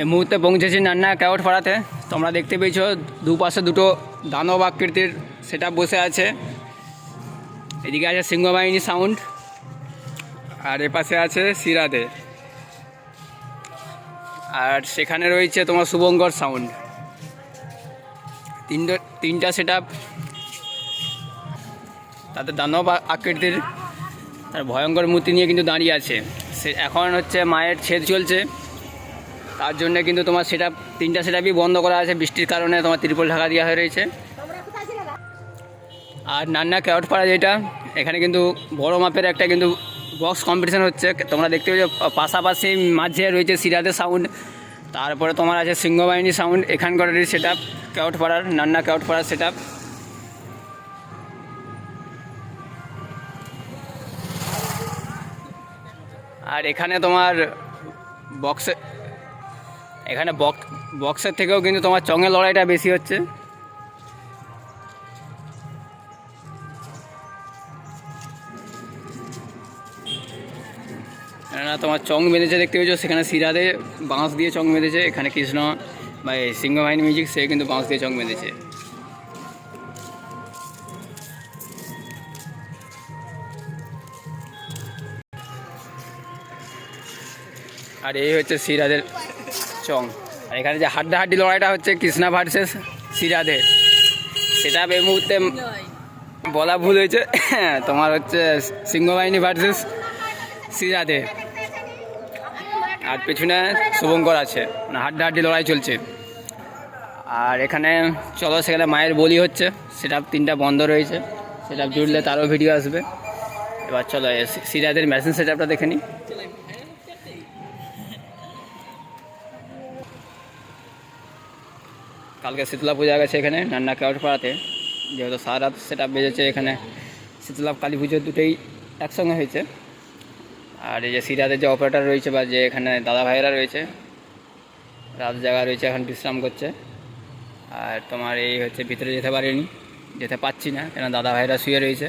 এই মুহূর্তে পৌঁছেছি নান্না ক্যাওট পাড়াতে। তোমরা দেখতে পেয়েছো দুপাশে দুটো দানব আকৃতির সেটা বসে আছে। এদিকে আছে সিংহবাহিনী সাউন্ড আর এপাশে আছে সিরাদে, আর সেখানে রয়েছে তোমার শুভঙ্কর সাউন্ড। তিনটা সেট আপ, তাতে দানব আকৃতির তার ভয়ঙ্কর মূর্তি নিয়ে কিন্তু দাঁড়িয়ে আছে। সে এখন হচ্ছে মায়ের ছেদ চলছে, তার জন্য কিন্তু তোমার সেটা তিনটা সেট আপই বন্ধ করা আছে বৃষ্টির কারণে। তোমার ত্রিপল ঢাকা দেওয়া হয়ে রয়েছে। আর নান্না ক্যাওট পাড়া যেটা, এখানে কিন্তু বড় মাপের একটা কিন্তু বক্স কম্পিটিশান হচ্ছে। তোমরা দেখতে পাচ্ছ পাশাপাশি মাঝে রয়েছে সিরাদের সাউন্ড, তারপরে তোমার আছে সিংহবাহিনী সাউন্ড। এখানকার সেট আপ ক্যাওট পাড়ার, নান্না ক্যাওট পাড়ার সেট আপ। আর এখানে তোমার বক্সের থেকেও কিন্তু তোমার চঙের লড়াইটা বেশি হচ্ছে। না তোমার চং বেঁধেছে দেখতে পেয়েছো, সেখানে সিরাদে বাঁশ দিয়ে চং বেঁধেছে। এখানে কৃষ্ণ বা সিংহবাহিনী মিউজিক, সে কিন্তু বাঁশ দিয়ে চং বেঁধেছে। আর এই হচ্ছে সিরাদের চং। আর এখানে যে হাড্ডাহাড্ডি লড়াইটা হচ্ছে কৃষ্ণা ভার্সেস সিরাদের, সেটা এই মুহূর্তে বলা ভুল হয়েছে। তোমার হচ্ছে সিংহবাহিনী ভার্সেস সিরাদে, আর পেছনে শুভঙ্কর আছে। হাড্ডাহাড্ডি লড়াই চলছে। আর এখানে চলো সেখানে মায়ের বলি হচ্ছে, সেটা তিনটা বন্ধ রয়েছে। সেটা জুড়লে তারও ভিডিও আসবে। এবার চলো সিরাদের মেশিন সেট আপটা দেখে নিই। কালকে শীতলা পূজা গেছে এখানে নান্না ক্যাওট পাড়াতে, যেহেতু সারা রাত সেট আপ বেজেছে। এখানে শীতলা কালী পুজো দুটোই একসঙ্গে হয়েছে। আর এই যে সিরাদের যে অপারেটর রয়েছে বা যে এখানে দাদা ভাইয়েরা রয়েছে, রাত জায়গা রয়েছে, এখন বিশ্রাম করছে। আর তোমার এই হচ্ছে ভিতরে যেতে পাচ্ছি না, কেন দাদা ভাইয়েরা শুয়ে রয়েছে।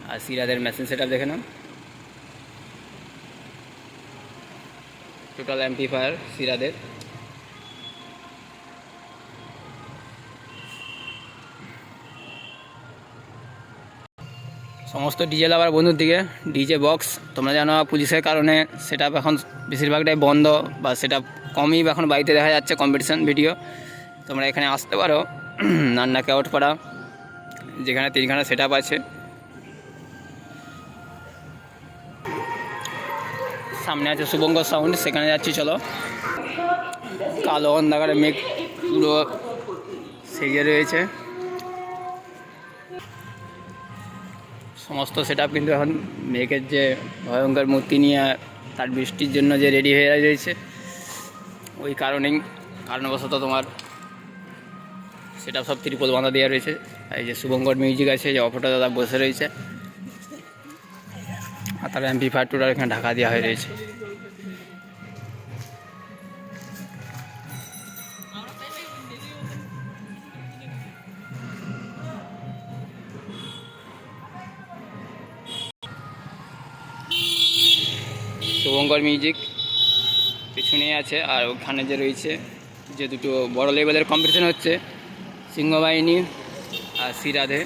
আর সিরাদের মেশিন সেট আপ দেখে নাও, টোটাল অ্যাম্পলিফায়ার সিরাদের। সমস্ত ডিজে লাভার বন্ধুর দিকে ডিজে বক্স, তোমরা জানো পুলিশের কারণে সেটা এখন বেশিরভাগটাই বন্ধ, বা সেটা কমই এখন বাড়িতে দেখা যাচ্ছে কম্পিটিশান ভিডিও। তোমরা এখানে আসতে পারো নান্না ক্যাওট পাড়া, যেখানে তিনখানা সেট আপ আছে। সামনে আছে শুভঙ্কর সাউন্ড, সেখানে যাচ্ছি চলো। কালো অন্ধকারে মেঘ পুরো সেজে রয়েছে। সমস্ত সেট আপ কিন্তু এখন মেঘের যে ভয়ঙ্কর মূর্তি নিয়ে তার বৃষ্টির জন্য যে রেডি হয়ে রয়েছে, ওই কারণবশত তোমার সেট আপ সব ত্রিপল বাঁধা দেওয়া রয়েছে। এই যে শুভঙ্কর মিউজিক আছে, যে অপরটা দাদা বসে রয়েছে, আর তার অ্যাম্পলিফায়ার টোটাল এখানে ঢাকা দেওয়া হয়ে রয়েছে। শুভঙ্কর মিউজিক পিছনেই আছে। আর ওখানে যে রয়েছে যে দুটো বড় লেভেলের কম্পিটিশান হচ্ছে, সিংহবাহিনী আর সিরাধে।